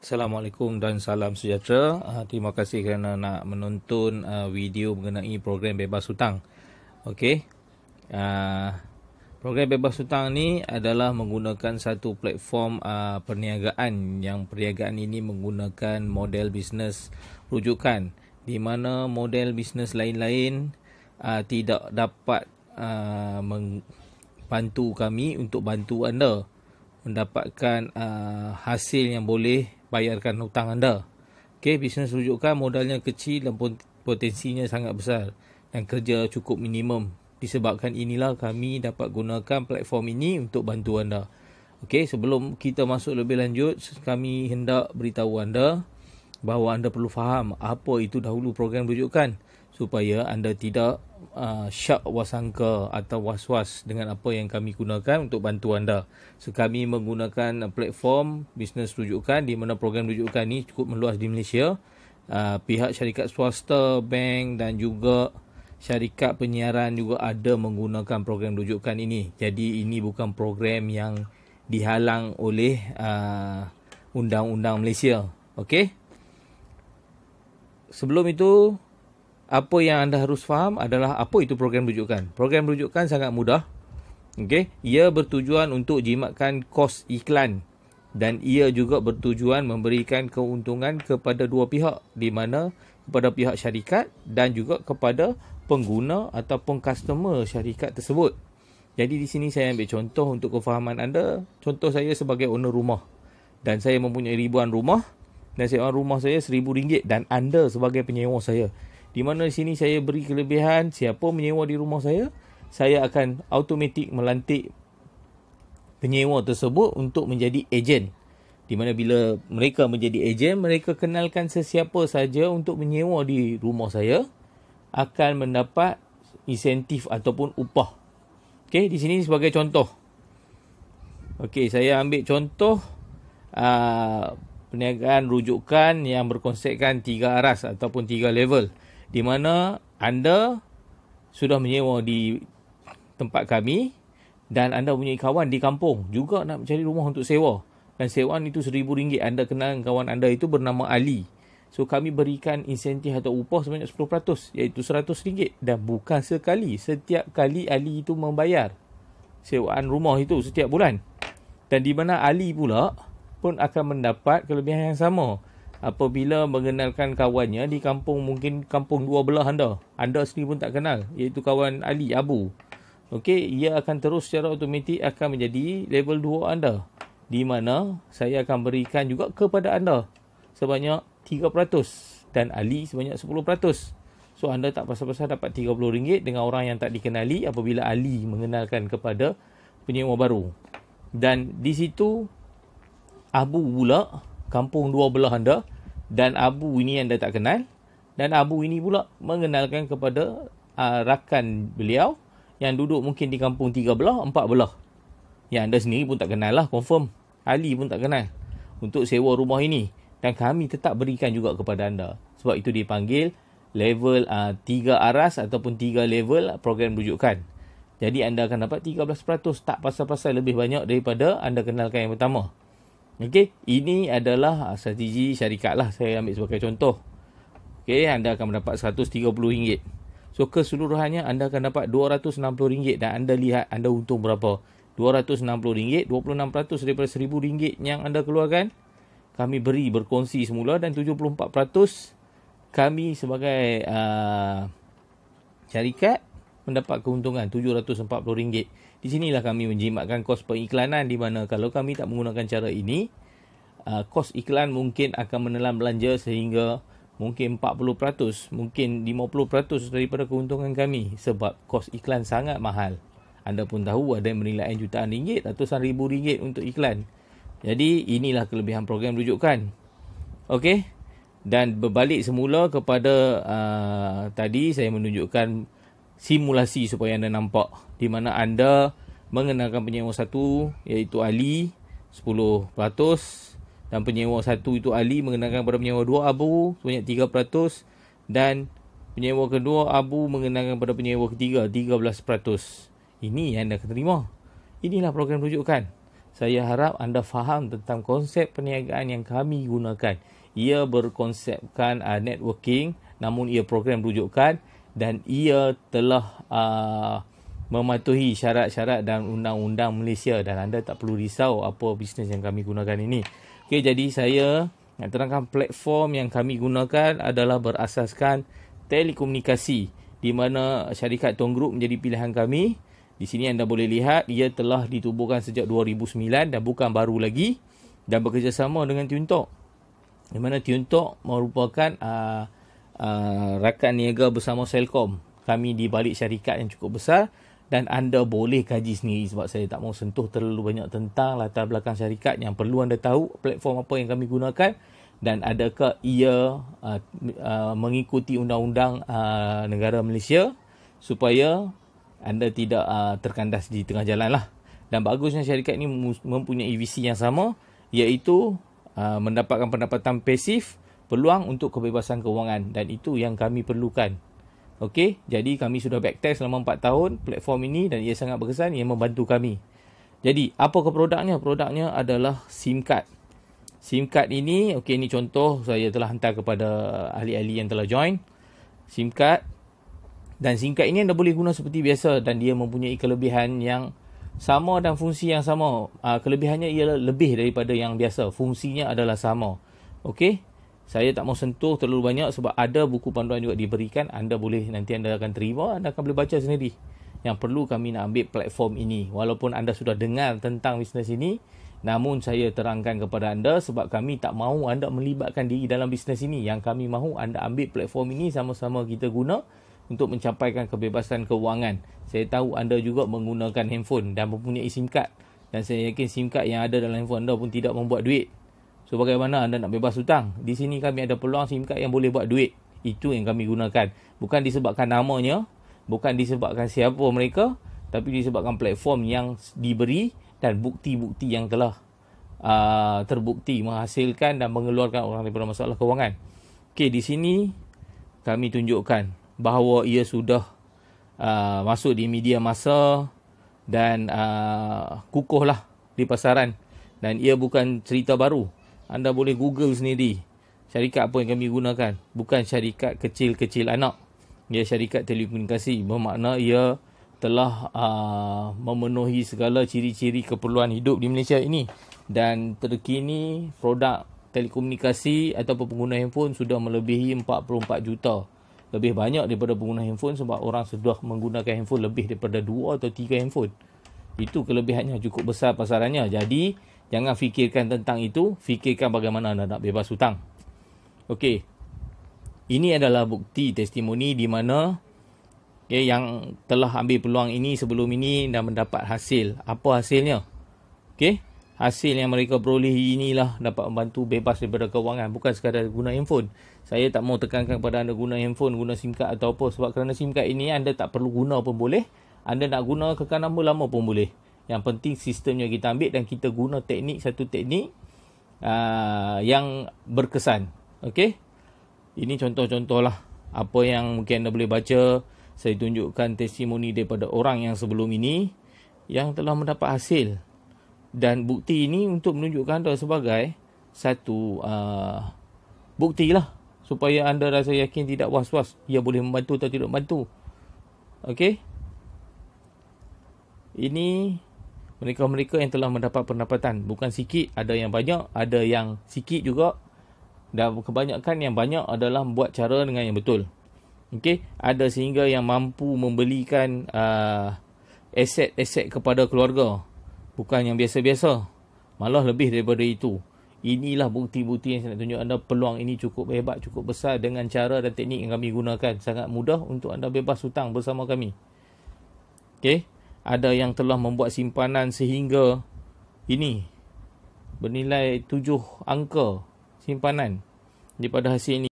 Assalamualaikum dan salam sejahtera. Terima kasih kerana nak menonton video mengenai program bebas hutang. Okey. Program bebas hutang ni adalah menggunakan satu platform perniagaan yang perniagaan ini menggunakan model bisnes rujukan, di mana model bisnes lain-lain tidak dapat membantu kami untuk bantu anda mendapatkan hasil yang boleh bayarkan hutang anda. Okey, bisnes rujukan modalnya kecil dan potensinya sangat besar dan kerja cukup minimum. Disebabkan inilah kami dapat gunakan platform ini untuk bantu anda. Okey, sebelum kita masuk lebih lanjut, kami hendak beritahu anda bahawa anda perlu faham apa itu dahulu program rujukan supaya anda tidak syak wasangka atau was-was dengan apa yang kami gunakan untuk bantu anda. So, kami menggunakan platform bisnes rujukan di mana program rujukan ini cukup meluas di Malaysia. Pihak syarikat swasta, bank dan juga syarikat penyiaran juga ada menggunakan program rujukan ini. Jadi ini bukan program yang dihalang oleh undang-undang Malaysia. Okey? Sebelum itu, apa yang anda harus faham adalah apa itu program rujukan. Program rujukan sangat mudah. Okey, ia bertujuan untuk jimatkan kos iklan dan ia juga bertujuan memberikan keuntungan kepada dua pihak, di mana kepada pihak syarikat dan juga kepada pengguna ataupun customer syarikat tersebut. Jadi di sini saya ambil contoh untuk kefahaman anda. Contoh saya sebagai owner rumah dan saya mempunyai ribuan rumah dan sewa rumah saya RM1,000 dan anda sebagai penyewa saya. Di mana di sini saya beri kelebihan, siapa menyewa di rumah saya akan automatik melantik penyewa tersebut untuk menjadi ejen. Di mana bila mereka menjadi ejen, mereka kenalkan sesiapa saja untuk menyewa di rumah saya akan mendapat insentif ataupun upah. Okey, di sini sebagai contoh. Okey, saya ambil contoh perniagaan rujukan yang berkonsepkan 3 aras ataupun 3 level, di mana anda sudah menyewa di tempat kami dan anda punya kawan di kampung juga nak mencari rumah untuk sewa, dan sewaan itu RM1,000. Anda kenal kawan anda itu bernama Ali. So kami berikan insentif atau upah sebanyak 10%, iaitu RM100, dan bukan sekali, setiap kali Ali itu membayar sewaan rumah itu setiap bulan. Dan di mana Ali pula pun akan mendapat kelebihan yang sama apabila mengenalkan kawannya di kampung, mungkin kampung dua belah anda sendiri pun tak kenal, iaitu kawan Ali, Abu. Okey, ia akan terus secara automatik akan menjadi level 2 anda, di mana saya akan berikan juga kepada anda sebanyak 3% dan Ali sebanyak 10%. So anda tak pasal-pasal dapat RM30 dengan orang yang tak dikenali apabila Ali mengenalkan kepada penyewa baru. Dan di situ Abu pula kampung dua belah anda, dan Abu ini anda tak kenal, dan Abu ini pula mengenalkan kepada rakan beliau yang duduk mungkin di kampung 3 belah, 4 belah, yang anda sendiri pun tak kenal lah, confirm Ali pun tak kenal, untuk sewa rumah ini, dan kami tetap berikan juga kepada anda. Sebab itu dipanggil level 3 aras ataupun 3 level program rujukan. Jadi anda akan dapat 13%, tak pasal-pasal lebih banyak daripada anda kenalkan yang pertama. Okey, ini adalah strategi syarikat lah, saya ambil sebagai contoh. Okey, anda akan mendapat RM130. So keseluruhannya anda akan dapat RM260, dan anda lihat anda untung berapa. RM260, 26% daripada RM1,000 yang anda keluarkan kami beri berkongsi semula, dan 74% kami sebagai syarikat mendapat keuntungan RM740. Di sinilah kami menjimatkan kos periklanan, di mana kalau kami tak menggunakan cara ini, kos iklan mungkin akan menelan belanja sehingga mungkin 40%, mungkin 50% daripada keuntungan kami, sebab kos iklan sangat mahal. Anda pun tahu ada yang bernilai jutaan ringgit, ratusan ribu ringgit untuk iklan. Jadi inilah kelebihan program rujukan. Okey, dan berbalik semula kepada tadi saya menunjukkan simulasi supaya anda nampak, di mana anda mengenalkan penyewa satu iaitu Ali 10%, dan penyewa satu itu Ali mengenalkan kepada penyewa dua Abu sebanyak 3%, dan penyewa kedua Abu mengenalkan kepada penyewa ketiga 13%. Ini yang anda akan terima. Inilah program rujukan. saya harap anda faham tentang konsep perniagaan yang kami gunakan. Ia berkonsepkan networking, namun ia program rujukan dan ia telah mematuhi syarat-syarat dan undang-undang Malaysia, dan anda tak perlu risau apa bisnes yang kami gunakan ini. Okey, jadi saya nak terangkan platform yang kami gunakan adalah berasaskan telekomunikasi, di mana syarikat Tong Group menjadi pilihan kami. Di sini anda boleh lihat ia telah ditubuhkan sejak 2009 dan bukan baru lagi, dan bekerjasama dengan TuneTalk, di mana TuneTalk merupakan rakan niaga bersama Celcom. Kami di balik syarikat yang cukup besar, dan anda boleh kaji sendiri sebab saya tak mau sentuh terlalu banyak tentang latar belakang syarikat. Yang perlu anda tahu platform apa yang kami gunakan dan adakah ia mengikuti undang-undang negara Malaysia, supaya anda tidak terkandas di tengah jalan lah. Dan bagusnya syarikat ini mempunyai visi yang sama, iaitu mendapatkan pendapatan pasif, peluang untuk kebebasan kewangan, dan itu yang kami perlukan. Okey, jadi kami sudah backtest selama 4 tahun platform ini dan ia sangat berkesan, ia membantu kami. Jadi, apakah produknya? Produknya adalah SIM card. SIM card ini, okey, ini contoh saya telah hantar kepada ahli-ahli yang telah join. SIM card, dan SIM card ini anda boleh guna seperti biasa, dan dia mempunyai kelebihan yang sama dan fungsi yang sama. Kelebihannya ialah lebih daripada yang biasa. Fungsinya adalah sama. Okey, saya tak mau sentuh terlalu banyak sebab ada buku panduan juga diberikan. Anda boleh, nanti anda akan terima, anda akan boleh baca sendiri. Yang perlu kami nak ambil platform ini. Walaupun anda sudah dengar tentang bisnes ini, namun saya terangkan kepada anda sebab kami tak mahu anda melibatkan diri dalam bisnes ini. Yang kami mahu anda ambil platform ini, sama-sama kita guna untuk mencapaikan kebebasan kewangan. Saya tahu anda juga menggunakan handphone dan mempunyai SIM card, dan saya yakin SIM card yang ada dalam handphone anda pun tidak membuat duit. So, bagaimana anda nak bebas hutang? Di sini kami ada peluang SIM card yang boleh buat duit. Itu yang kami gunakan. Bukan disebabkan namanya, bukan disebabkan siapa mereka, tapi disebabkan platform yang diberi dan bukti-bukti yang telah terbukti menghasilkan dan mengeluarkan orang daripada masalah kewangan. Okey, di sini kami tunjukkan bahawa ia sudah masuk di media masa dan kukuhlah di pasaran, dan ia bukan cerita baru. Anda boleh Google sendiri syarikat apa yang kami gunakan. Bukan syarikat kecil-kecil anak, ia syarikat telekomunikasi, bermakna ia telah memenuhi segala ciri-ciri keperluan hidup di Malaysia ini. Dan terkini produk telekomunikasi ataupun pengguna handphone sudah melebihi 44 juta. Lebih banyak daripada pengguna handphone sebab orang sudah menggunakan handphone lebih daripada 2 atau 3 handphone. Itu kelebihannya, cukup besar pasarannya. Jadi, jangan fikirkan tentang itu, fikirkan bagaimana anda nak bebas hutang. Okey, ini adalah bukti testimoni di mana yang telah ambil peluang ini sebelum ini dan mendapat hasil. Apa hasilnya? Okey, hasil yang mereka peroleh inilah dapat membantu bebas daripada kewangan. Bukan sekadar guna handphone. Saya tak mau tekankan kepada anda guna handphone, guna SIM card atau apa. Sebab kerana SIM card ini anda tak perlu guna pun boleh. Anda nak guna kekal nama lama pun boleh. Yang penting sistemnya kita ambil dan kita guna satu teknik yang berkesan. Okey, ini contoh-contoh lah apa yang mungkin anda boleh baca. Saya tunjukkan testimoni daripada orang yang sebelum ini yang telah mendapat hasil. Dan bukti ini untuk menunjukkan anda sebagai satu bukti lah, supaya anda rasa yakin, tidak was-was ia boleh membantu atau tidak membantu. Okey, ini mereka-mereka yang telah mendapat pendapatan. Bukan sikit, ada yang banyak, ada yang sikit juga. Dan kebanyakan yang banyak adalah buat cara dengan yang betul. Okey, ada sehingga yang mampu membelikan aset-aset kepada keluarga. Bukan yang biasa-biasa, malah lebih daripada itu. Inilah bukti-bukti yang saya nak tunjuk anda. Peluang ini cukup hebat, cukup besar dengan cara dan teknik yang kami gunakan. Sangat mudah untuk anda bebas hutang bersama kami. Okey, ada yang telah membuat simpanan sehingga ini bernilai 7 angka simpanan daripada hasil ini.